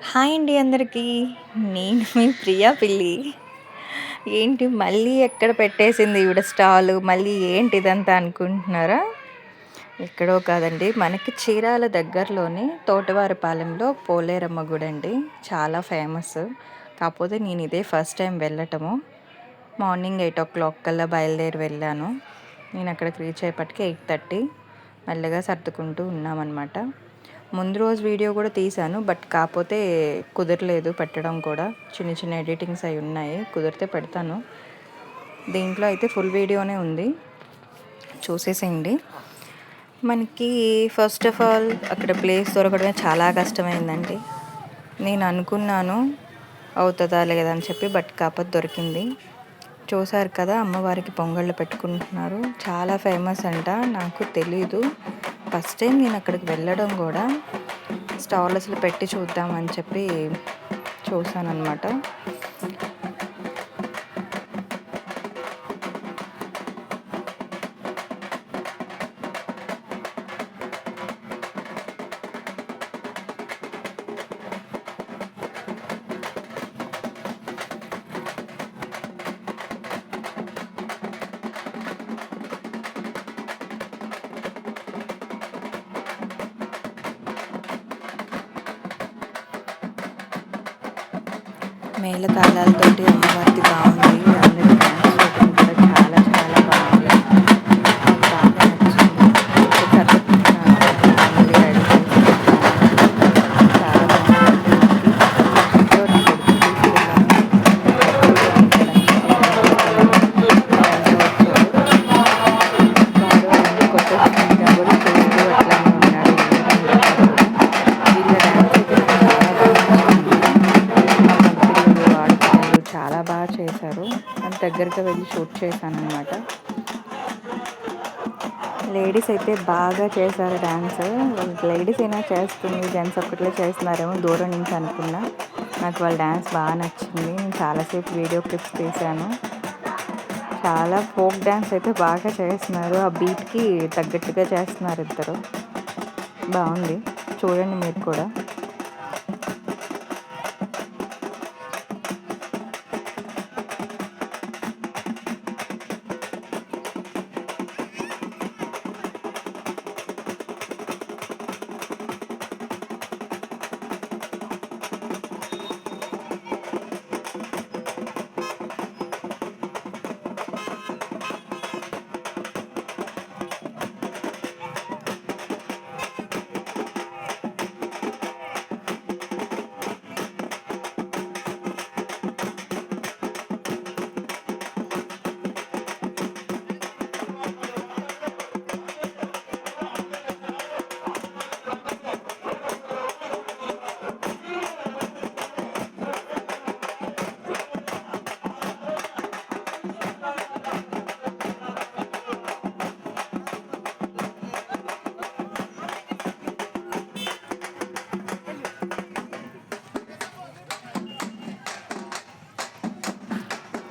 Hi అండి అందరికీ. నేను మీ ప్రియా పిల్లి. ఏంటి మళ్ళీ ఎక్కడ పెట్టేసింది ఈవిడ స్టాలు, మళ్ళీ ఏంటి ఇదంతా అనుకుంటున్నారా? ఎక్కడో కాదండి, మనకి చీరాల దగ్గరలోని తోటవారిపాలెంలో పోలేరమ్మ గుడి అండి. చాలా ఫేమస్. కాకపోతే నేను ఇదే ఫస్ట్ టైం వెళ్ళటము. మార్నింగ్ 8 o'clock కల్లా బయలుదేరి వెళ్ళాను. నేను అక్కడికి రీచ్ అయ్యేపటికి 8:30. మెల్లగా సర్దుకుంటూ ఉన్నామన్నమాట. ముందు రోజు వీడియో కూడా తీశాను, బట్ కాకపోతే కుదరలేదు పెట్టడం కూడా. చిన్న చిన్న ఎడిటింగ్స్ అవి ఉన్నాయి, కుదిరితే పెడతాను. దీంట్లో అయితే ఫుల్ వీడియోనే ఉంది, చూసేసేయండి. మనకి ఫస్ట్ ఆఫ్ ఆల్ అక్కడ ప్లేస్ దొరకడమే చాలా కష్టమైందండి. నేను అనుకున్నాను అవుతుందా లేదా అని చెప్పి, బట్ కాకపోతే దొరికింది. చూసారు కదా, అమ్మవారికి పొంగళ్ళు పెట్టుకుంటున్నారు. చాలా ఫేమస్ అంట, నాకు తెలీదు. ఫస్ట్ టైం నేను అక్కడికి వెళ్ళడం కూడా. స్టాల్ అసలు పెట్టి చూద్దామని చెప్పి చూసాను అనమాట. మేళతాళాలతోటి అమ్మవారికి బాగుంది. అందరూ డ్యాన్స్ చేయడం కూడా చాలా చాలా బాగుంది. నాకు బాగా నచ్చింది. ఒకసారి ఫ్యామిలీ రెడీ చేసి చాలా బాగుంది. ఇంట్లో నా కొడుకు తీసుకెళ్ళాను. వాడు అన్ని కొట్టేసుకుంటా కూడా చూస్తూ అట్లానే ఉన్నాడు. వీళ్ళ డ్యాన్స్ అయితే నాకు చాలా బాగా నచ్చింది. చాలా బాగా చేశారు. నేను దగ్గరగా వెళ్ళి షూట్ చేశాను అనమాట. లేడీస్ అయితే బాగా చేశారు డ్యాన్స్. లేడీస్ అయినా చేస్తుంది, జెంట్స్ ఒక్కట్లే చేస్తున్నారేమో దూరం నుంచి అనుకున్నా. నాకు వాళ్ళ డ్యాన్స్ బాగా నచ్చింది. నేను చాలాసేపు వీడియో క్లిప్స్ తీశాను. చాలా ఫోక్ డ్యాన్స్ అయితే బాగా చేస్తున్నారు. ఆ బీట్కి తగ్గట్టుగా చేస్తున్నారు ఇద్దరు. బాగుంది, చూడండి మీరు కూడా.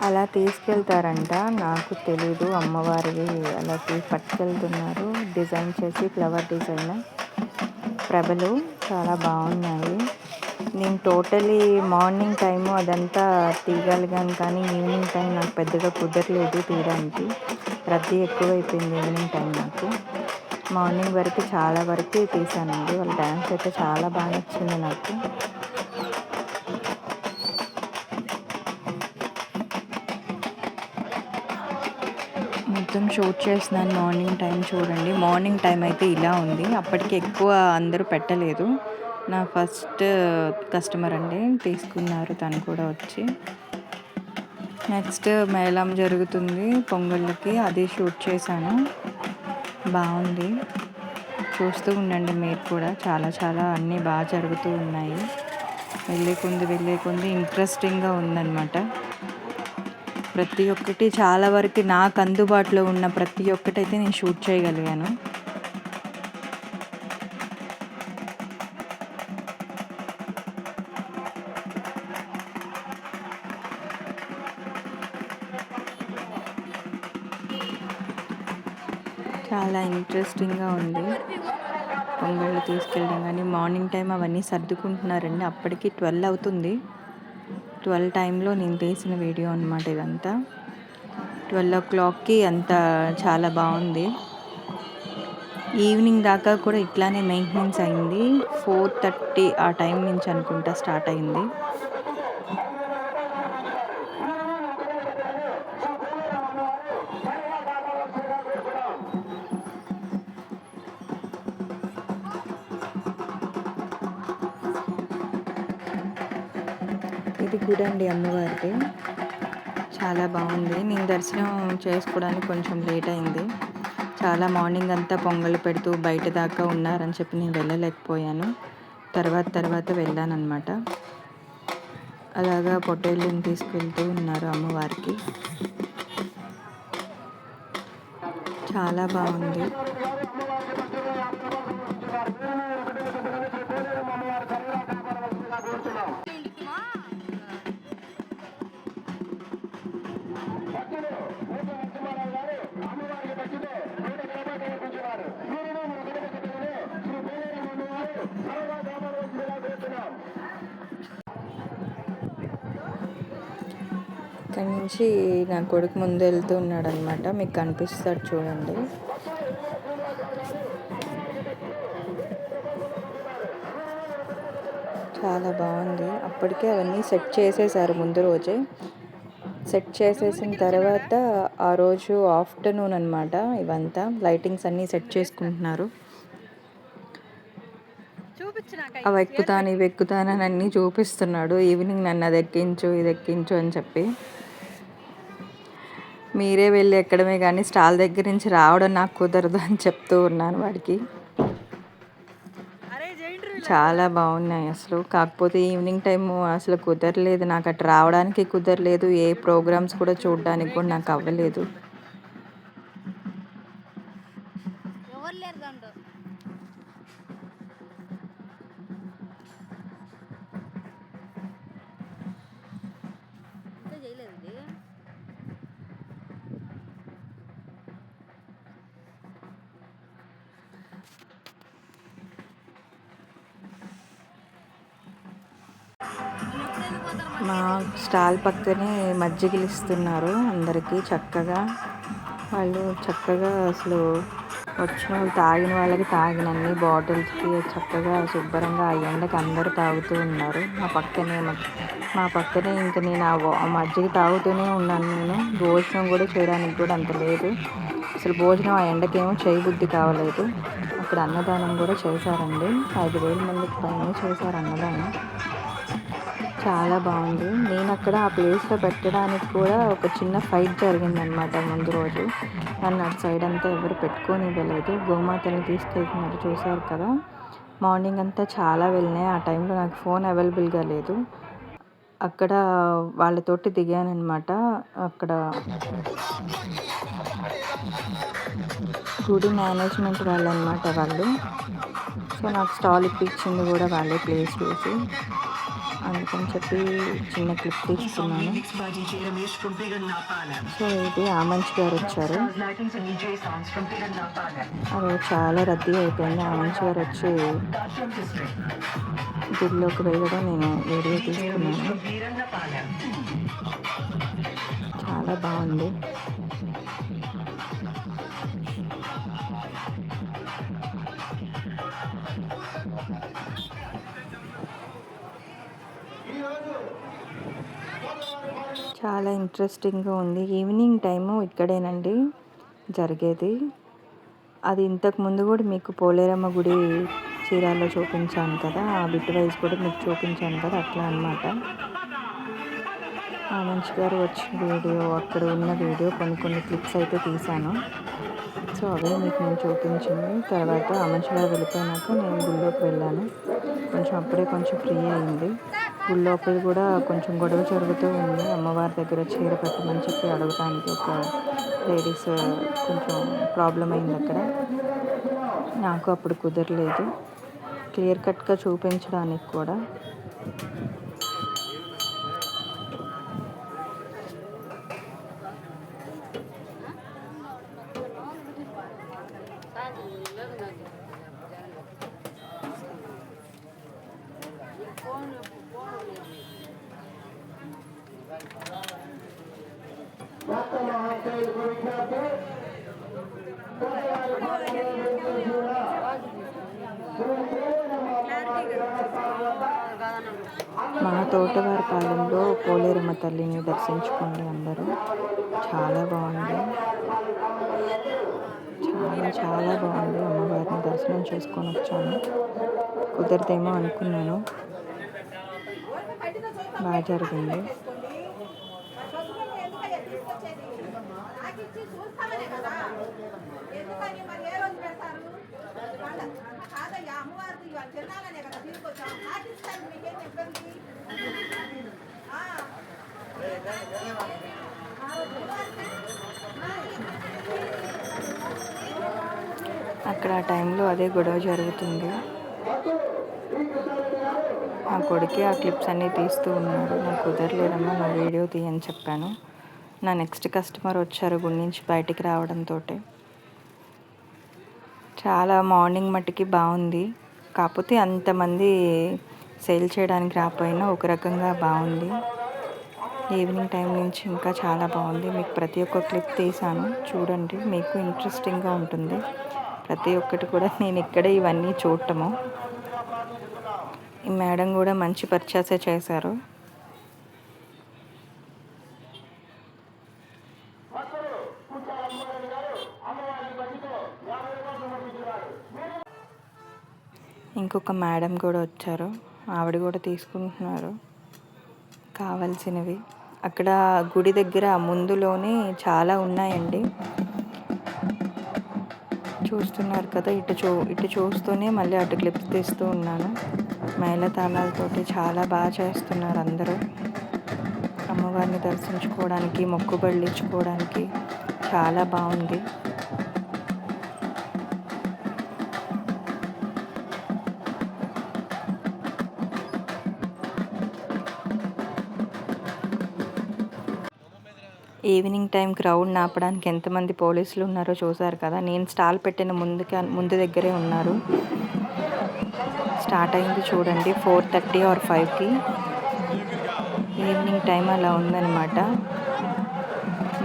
అలా తీసుకెళ్తారంట, నాకు తెలీదు. అమ్మవారివి అలా పట్టుకెళ్తున్నారు, డిజైన్ చేసి ఫ్లవర్ డిజైన్. ప్రభలు చాలా బాగున్నాయి. నేను టోటలీ మార్నింగ్ టైము అదంతా తీయగలిగాను, కానీ ఈవినింగ్ టైం నాకు పెద్దగా కుదరలేదు తీయడానికి. రద్దీ ఎక్కువైపోయింది ఈవినింగ్ టైం నాకు. మార్నింగ్ వరకు చాలా వరకు తీసానండి. వాళ్ళ డ్యాన్స్ అయితే చాలా బాగా నచ్చింది నాకు. మొత్తం షూట్ చేస్తున్నాను మార్నింగ్ టైం. చూడండి, మార్నింగ్ టైం అయితే ఇలా ఉంది. అప్పటికి ఎక్కువ అందరూ పెట్టలేదు. నా ఫస్ట్ కస్టమర్ అండి, తీసుకున్నారు తను కూడా వచ్చి. నెక్స్ట్ మేళం జరుగుతుంది పొంగళ్ళకి, అది షూట్ చేశాను. బాగుంది, చూస్తూ ఉండండి మీరు కూడా. చాలా చాలా అన్నీ బాగా జరుగుతూ ఉన్నాయి. వెళ్ళే కొంది ఇంట్రెస్టింగ్గా ఉందన్నమాట. ప్రతి ఒక్కటి చాలా వరకు నాకు అందుబాటులో ఉన్న ప్రతి ఒక్కటైతే నేను షూట్ చేయగలిగాను. చాలా ఇంట్రెస్టింగ్గా ఉంది పొంగళ్ళు తీసుకెళ్ళడం కానీ మార్నింగ్ టైం అవన్నీ సర్దుకుంటున్నారండి. అప్పటికి 12 అవుతుంది. 12 టైంలో నేను తీసిన వీడియో అనమాట ఇదంతా. 12 అంతా చాలా బాగుంది. ఈవినింగ్ దాకా కూడా ఇట్లానే మెయింటెనెన్స్ అయింది. 4:30 ఆ టైం నుంచి అనుకుంటా స్టార్ట్ అయింది. ఇది గుడి అండి అమ్మవారిది. చాలా బాగుంది. నేను దర్శనం చేసుకోవడానికి కొంచెం లేట్ అయింది. చాలా మార్నింగ్ అంతా పొంగల్ పెడుతూ బయట దాకా ఉన్నారని చెప్పి నేను వెళ్ళలేకపోయాను. తర్వాత వెళ్ళానన్నమాట. అలాగా పొట్టేళ్ళని తీసుకెళ్తూ ఉన్నారు అమ్మవారికి. చాలా బాగుంది. ఇక్కడి నుంచి నా కొడుకు ముందు వెళ్తూ ఉన్నాడు అనమాట. మీకు కనిపిస్తాడు చూడండి. చాలా బాగుంది. అప్పటికే అవన్నీ సెట్ చేసేసారు ముందు రోజే. సెట్ చేసేసిన తర్వాత ఆ రోజు ఆఫ్టర్నూన్ అనమాట ఇవంతా లైటింగ్స్ అన్నీ సెట్ చేసుకుంటున్నారు. అవి ఎక్కుతాను ఇవి ఎక్కుతాను అని అన్నీ చూపిస్తున్నాడు. ఈవినింగ్ నన్ను అది ఎక్కించు ఇది ఎక్కించు అని చెప్పి. మీరే వెళ్ళి ఎక్కడమే కానీ స్టాల్ దగ్గర నుంచి రావడం నాకు కుదరదు అని చెప్తూ ఉన్నాను వాడికి. చాలా బాగున్నాయి అసలు. కాకపోతే ఈవినింగ్ టైము అసలు కుదరలేదు నాకు, అటు రావడానికి కుదరలేదు. ఏ ప్రోగ్రామ్స్ కూడా చూడడానికి కూడా నాకు అవ్వలేదు. మా స్టాల్ పక్కనే మజ్జిగలు ఇస్తున్నారు అందరికీ చక్కగా. వాళ్ళు చక్కగా అసలు వచ్చిన వాళ్ళు తాగిన వాళ్ళకి తాగినన్ని బాటిల్స్కి చక్కగా శుభ్రంగా ఆ ఎండకి అందరూ తాగుతూ ఉన్నారు. మా పక్కనే ఇంక నేను ఆ మజ్జిగ తాగుతూనే ఉన్నాను. నేను భోజనం కూడా చేయడానికి కూడా అంత లేదు అసలు. భోజనం ఆ ఎండకేమో చేయబుద్ధి కావలేదు. అక్కడ అన్నదానం కూడా చేశారండి. 5,000 మందికి పైన చేశారు అన్నదానం. చాలా బాగుంది. నేను అక్కడ ఆ ప్లేస్లో పెట్టడానికి కూడా ఒక చిన్న ఫైట్ జరిగిందనమాట ముందు రోజు. నన్ను అటు సైడ్ అంతా ఎవరు పెట్టుకొని ఇవ్వలేదు. గోమాతల్ని తీసుకెళ్తున్నారు చూశారు కదా. మార్నింగ్ అంతా చాలా వెళ్ళినాయి. ఆ టైంలో నాకు ఫోన్ అవైలబుల్గా లేదు. అక్కడ వాళ్ళతోటి దిగానమాట. అక్కడ గుడి మేనేజ్మెంట్ వాళ్ళు అనమాట వాళ్ళు. సో నాకు స్టాల్ ఇప్పించింది కూడా వాళ్ళే ప్లేస్ చూసి. అందుకని చెప్పి చిన్న క్లిప్ తీసుకున్నాను. సో ఇది ఆమంచి గారు వచ్చారు. అది చాలా రద్దీ అయిపోయింది. ఆమంచి గారు వచ్చి గుడిలోకి వెళ్ళడం నేను వీడియో తీసుకున్నాను. చాలా బాగుంది. చాలా ఇంట్రెస్టింగ్గా ఉంది. ఈవినింగ్ టైము ఇక్కడేనండి జరిగేది. అది ఇంతకు ముందు కూడా మీకు పోలేరమ్మ గుడి చీరాల్లో చూపించాను కదా, ఆ బిట్ వైజ్ కూడా మీకు చూపించాను కదా, అట్లా అనమాట. ఆ మంచి గారు వచ్చిన వీడియో, అక్కడ ఉన్న వీడియో కొన్ని క్లిప్స్ అయితే తీశాను. సో అవే మీకు నేను చూపించింది. తర్వాత ఆ మంచి గారు వెళ్ళిపోయినాక నేను గుళ్ళోకి వెళ్ళాను. అప్పుడే కొంచెం ఫ్రీ అయింది. గుడి లోపల కూడా కొంచెం గొడవ జరుగుతూ ఉంది. అమ్మవారి దగ్గర చీర పెట్టమని చెప్పి అడగటానికి ఒక లేడీస్ కొంచెం ప్రాబ్లం అయింది అక్కడ. నాకు అప్పుడు కుదరలేదు క్లియర్ కట్గా చూపించడానికి కూడా. మా తోటవారి పాలెంలో పోలేరమ్మ తల్లిని దర్శించుకోండి అందరూ. చాలా బాగుంది, చాలా చాలా బాగుంది. అమ్మవారిని దర్శనం చేసుకొని వచ్చాను. కుదరదేమో అనుకున్నాను, బాగా జరిగింది. అక్కడ ఆ టైంలో అదే గొడవ జరుగుతుంది. నా కొడుకే ఆ క్లిప్స్ అన్నీ తీస్తూ ఉన్నాడు. నాకు కుదరలేదమ్మా, నా వీడియో తీయని చెప్పాను. నా నెక్స్ట్ కస్టమర్ వచ్చారు గుడి నుంచి బయటికి రావడంతో. చాలా మార్నింగ్ మట్టికి బాగుంది, కాకపోతే అంతమంది సేల్ చేయడానికి రాకపోయినా ఒక రకంగా బాగుంది. ఈవినింగ్ టైం నుంచి ఇంకా చాలా బాగుంది. మీకు ప్రతి ఒక్క క్లిప్ తీసాను, చూడండి, మీకు ఇంట్రెస్టింగ్గా ఉంటుంది. ప్రతి ఒక్కటి కూడా నేను ఇక్కడే ఇవన్నీ చూడటము. ఈ మేడం కూడా మంచి పర్చేసే చేశారు. ఇంకొక మేడం కూడా వచ్చారు, ఆవిడ కూడా తీసుకుంటున్నారు కావాల్సినవి. అక్కడ గుడి దగ్గర ముందులోనే చాలా ఉన్నాయండి, చూస్తున్నారు కదా. ఇటు చూస్తూనే మళ్ళీ అటు క్లిప్స్ తీస్తూ ఉన్నాను. మేళతాళాలతోటి చాలా బాగా చేస్తున్నారు అందరూ. అమ్మవారిని దర్శించుకోవడానికి, మొక్కుబళ్ళు ఇచ్చుకోవడానికి చాలా బాగుంది. ఈవినింగ్ టైం క్రౌడ్ ఆపడానికి ఎంతమంది పోలీసులు ఉన్నారో చూసారు కదా. నేను స్టాల్ పెట్టిన ముందు దగ్గరే ఉన్నారు. స్టార్ట్ అయింది చూడండి 4:30 or 5కి. ఈవినింగ్ టైం అలా ఉందన్నమాట.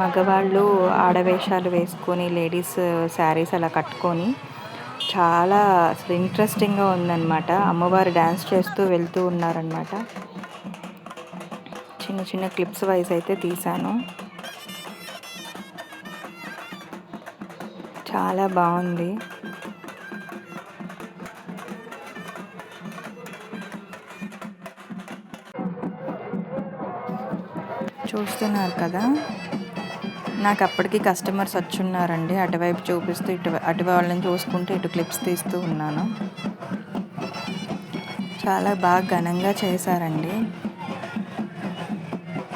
మగవాళ్ళు ఆడవేషాలు వేసుకొని, లేడీస్ శారీస్ అలా కట్టుకొని చాలా అసలు ఇంట్రెస్టింగ్గా ఉందన్నమాట. అమ్మవారు డ్యాన్స్ చేస్తూ వెళ్తూ ఉన్నారనమాట. చిన్న చిన్న క్లిప్స్ వైజ్ అయితే తీశాను. చాలా బాగుంది. చూస్తున్నారు కదా, నాకు అప్పటికి కస్టమర్స్ వచ్చున్నారండి. అటువైపు చూపిస్తూ అటు వాళ్ళని చూసుకుంటూ ఇటు క్లిప్స్ తీస్తూ ఉన్నాను. చాలా బాగా ఘనంగా చేశారండి.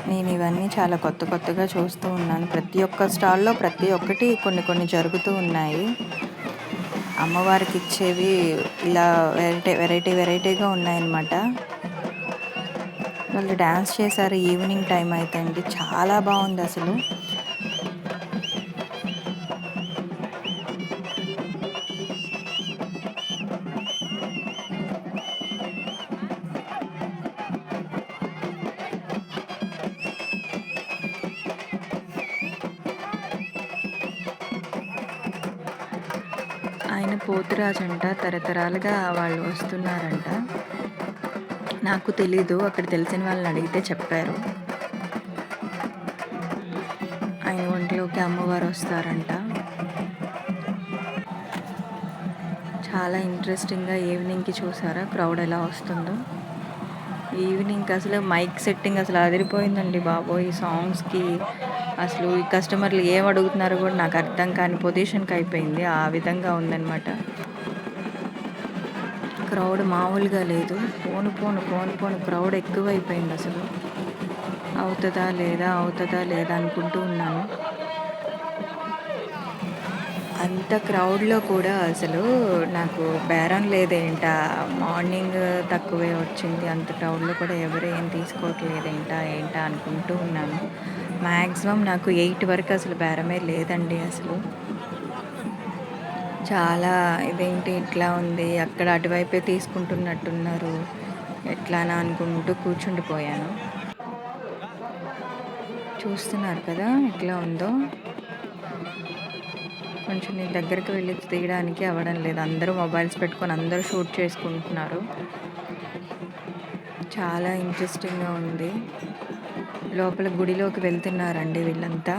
నేను ఇవన్నీ చాలా కొత్తగా చూస్తూ ఉన్నాను. ప్రతి ఒక్క స్టాల్లో ప్రతి ఒక్కటి కొన్ని జరుగుతూ ఉన్నాయి. అమ్మవారికి ఇచ్చేవి ఇలా వెరైటీగా ఉన్నాయన్నమాట. వాళ్ళు డ్యాన్స్ చేశారు ఈవినింగ్ టైం అయితే అండి, చాలా బాగుంది అసలు. ఆయన పోతురాజంట, తరతరాలుగా వాళ్ళు వస్తున్నారంట. నాకు తెలీదు, అక్కడ తెలిసిన వాళ్ళని అడిగితే చెప్పారు. ఆయన ఒంట్లోకి అమ్మవారు వస్తారంట. చాలా ఇంట్రెస్టింగ్గా ఈవినింగ్కి చూసారా క్రౌడ్ ఎలా వస్తుందో. ఈవినింగ్ అసలు మైక్ సెట్టింగ్ అసలు అదిరిపోయిందండి బాబోయ్. ఈ సాంగ్స్కి అసలు ఈ కస్టమర్లు ఏం అడుగుతున్నారో కూడా నాకు అర్థం కాని పొజిషన్కి అయిపోయింది. ఆ విధంగా ఉందన్నమాట. క్రౌడ్ మామూలుగా లేదు. పోను క్రౌడ్ ఎక్కువైపోయింది అసలు. అవుతుందా లేదా అనుకుంటూ ఉన్నాను. అంత క్రౌడ్లో కూడా అసలు నాకు బేరం లేదేంటా, మార్నింగ్ తక్కువే వచ్చింది, అంత క్రౌడ్లో కూడా ఎవరు ఏం తీసుకోవట్లేదేంటా అనుకుంటూ ఉన్నాను. మ్యాక్సిమం నాకు 8 వరకు అసలు బేరమే లేదండి అసలు. చాలా ఇదేంటి ఇట్లా ఉంది, అక్కడ అటువైపే తీసుకుంటున్నట్టున్నారు, ఎట్లానా అనుకుంటూ కూర్చుండిపోయాను. చూస్తున్నారు కదా ఎట్లా ఉందో. కొంచెం నేను దగ్గరికి వెళ్ళి తీయడానికి అవ్వడం లేదు. అందరూ మొబైల్స్ పెట్టుకొని అందరూ షూట్ చేసుకుంటున్నారు. చాలా ఇంట్రెస్టింగ్గా ఉంది. లోపల గుడిలోకి వెళ్తున్నారండి వీళ్ళంతా.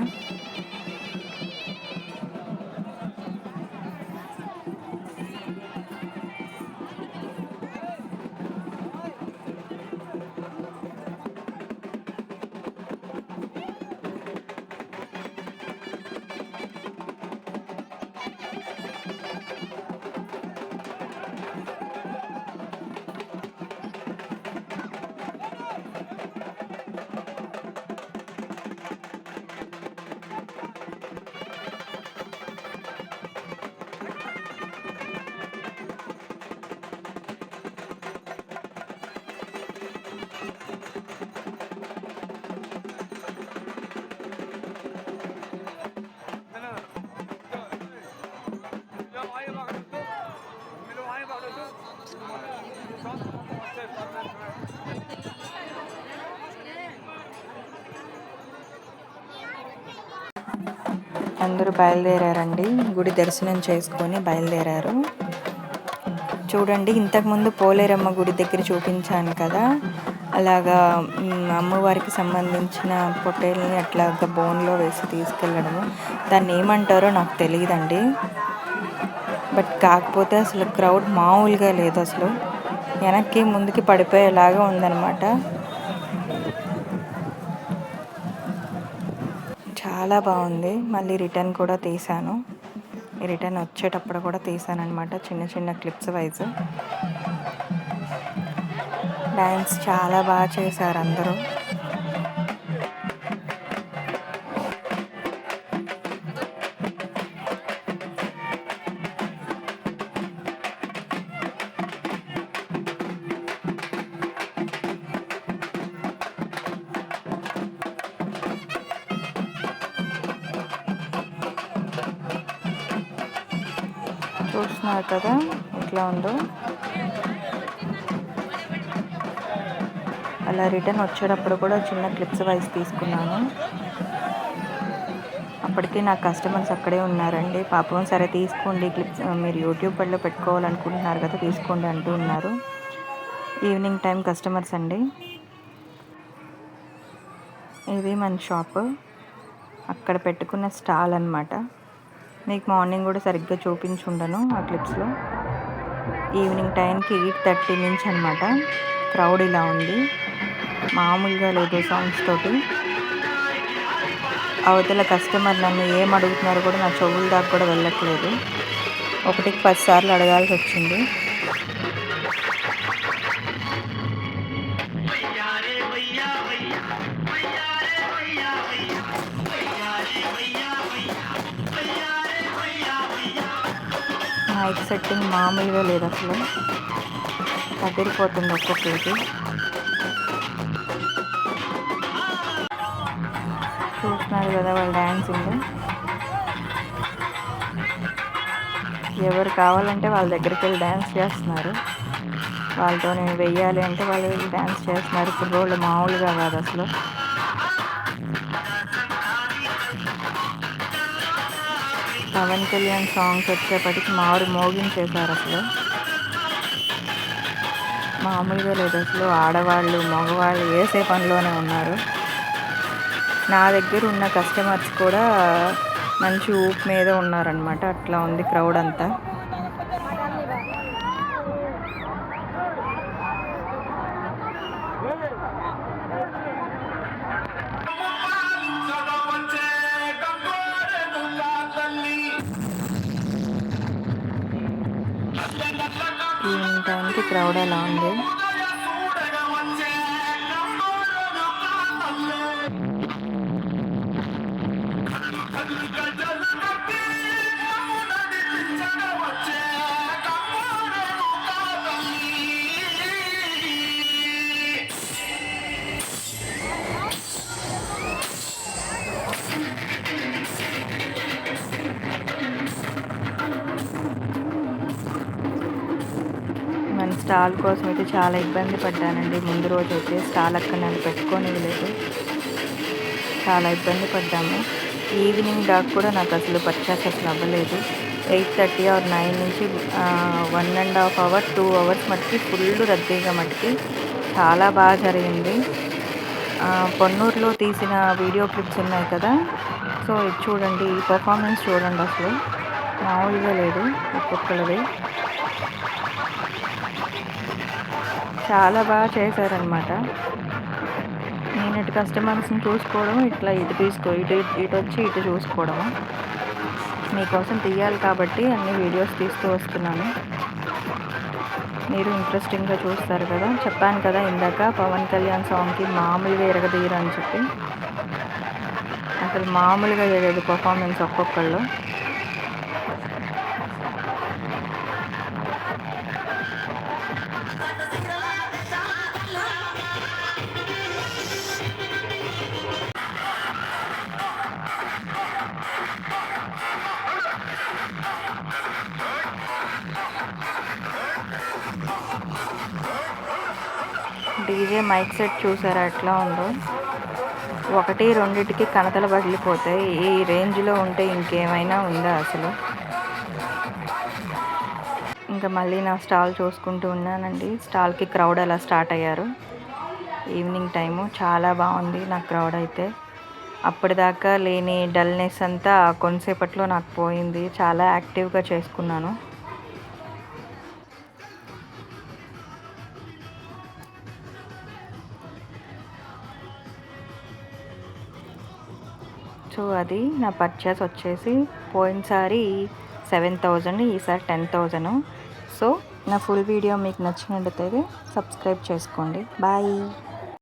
అందరూ బయలుదేరారండి. గుడి దర్శనం చేసుకొని బయలుదేరారు. చూడండి, ఇంతకుముందు పోలేరమ్మ గుడి దగ్గర చూపించాను కదా, అలాగా అమ్మవారికి సంబంధించిన పొట్టేల్ని అట్లాగా బోన్లో వేసి తీసుకెళ్ళడము. దాన్ని ఏమంటారో నాకు తెలియదండి. బట్ కాకపోతే అసలు క్రౌడ్ మామూలుగా లేదు. అసలు వెనక్కి ముందుకి పడిపోయేలాగా ఉందన్నమాట. చాలా బాగుంది. మళ్ళీ రిటర్న్ కూడా తీసాను. రిటర్న్ వచ్చేటప్పుడు కూడా తీసాను అనమాట, చిన్న చిన్న క్లిప్స్ వైజ్. డ్యాన్స్ చాలా బాగా చేశారు అందరూ. చూస్తున్నారు కదా ఎట్లా ఉందో. అలా రిటర్న్ వచ్చేటప్పుడు కూడా చిన్న క్లిప్స్ వైజ్ తీసుకున్నాను. అప్పటికి నా కస్టమర్స్ అక్కడే ఉన్నారండి. పాపం సరే తీసుకోండి క్లిప్స్, మీరు యూట్యూబ్లో పెట్టుకోవాలనుకుంటున్నారు కదా తీసుకోండి అంటూ ఉన్నారు. ఈవినింగ్ టైం కస్టమర్స్ అండి. ఇది మన షాప్, అక్కడ పెట్టుకున్న స్టాల్ అన్నమాట. మీకు మార్నింగ్ కూడా సరిగ్గా చూపించుండను ఆ క్లిప్స్లో. ఈవినింగ్ టైంకి 8:30 నుంచి అనమాట. క్రౌడ్ ఇలా ఉంది, మామూలుగా లేదు సాంగ్స్ తోటి. అవతల కస్టమర్ నన్ను ఏం అడుగుతున్నారో కూడా నా చెవుల దాకా కూడా వెళ్ళట్లేదు. 1కి 10 సార్లు అడగాల్సి వచ్చింది. మైక్ సెట్టింగ్ మామూలుగా లేదు, అసలు తగ్గిపోతుంది ఒక్కొక్కరికి. చూస్తున్నారు కదా వాళ్ళ డ్యాన్సింగ్. ఎవరు కావాలంటే వాళ్ళ దగ్గరికి వెళ్ళి డ్యాన్స్ చేస్తున్నారు. వాళ్ళతో నేను వెయ్యాలి అంటే వాళ్ళు వెళ్ళి డ్యాన్స్ చేస్తున్నారు. కుర్రోళ్ళు మామూలుగా కాదు అసలు. పవన్ కళ్యాణ్ సాంగ్స్ వచ్చేప్పటికి మారు మోగించేశారు. అసలు మామూలుగా లేదు అసలు. ఆడవాళ్ళు మగవాళ్ళు వేసే పనిలోనే ఉన్నారు. నా దగ్గర ఉన్న కస్టమర్స్ కూడా మంచి ఊపు మీద ఉన్నారనమాట. అట్లా ఉంది క్రౌడ్ అంతా. ఈవినింగ్ టైంకి క్రౌడ్ అలా ఉంది. మన స్టాల్ కోసం అయితే చాలా ఇబ్బంది పడ్డానండి. ముందు రోజు అయితే స్టాల్ అక్కడ నన్ను పెట్టుకొని లేదు. చాలా ఇబ్బంది పడ్డాము. ఈవినింగ్ దాకా కూడా నాకు అసలు పర్చేస్ అసలు అవ్వలేదు. 8:30 ఆర్ 9 నుంచి 1.5 అవర్ 2 అవర్స్ మటుకి ఫుల్ రద్దీగా మటుకి చాలా బాగా జరిగింది. పొన్నూరులో తీసిన వీడియో క్లిప్స్ ఉన్నాయి కదా, సో ఇది చూడండి, ఈ పర్ఫార్మెన్స్ చూడండి, అసలు మామూలుగా లేదు ఒక్కొక్కరిది. చాలా బాగా చేశారనమాట. నేను ఇటు కస్టమర్స్ని చూసుకోవడం, ఇట్లా ఇటు వచ్చి ఇటు చూసుకోవడం. మీకోసం తీయాలి కాబట్టి అన్ని వీడియోస్ తీస్తూ వస్తున్నాను. మీరు ఇంట్రెస్టింగ్గా చూస్తారు కదా. చెప్పాను కదా ఇందాక పవన్ కళ్యాణ్ సాంగ్కి మామూలుగా ఎరగదీయరు అని చెప్పి. అసలు మామూలుగా లేదు పర్ఫార్మెన్స్ ఒక్కొక్కళ్ళు. డీజే మైక్ సెట్ చూసారా ఎట్లా ఉందో. 1-2కి కణతలు పగిలిపోతాయి. ఈ రేంజ్లో ఉంటే ఇంకేమైనా ఉందా అసలు. ఇంకా మళ్ళీ నా స్టాల్ చూసుకుంటూ ఉన్నానండి. స్టాల్కి క్రౌడ్ అలా స్టార్ట్ అయ్యారు. ఈవినింగ్ టైము చాలా బాగుంది నా క్రౌడ్ అయితే. అప్పటిదాకా లేని డల్నెస్ అంతా కొంతసేపట్లో నాకు పోయింది. చాలా యాక్టివ్గా చేసుకున్నాను. సో అది నా పర్చేస్ వచ్చేసి పోయినసారి 7,000, ఈసారి 10,000. సో నా ఫుల్ వీడియో మీకు నచ్చినట్లయితే సబ్స్క్రైబ్ చేసుకోండి. బాయ్.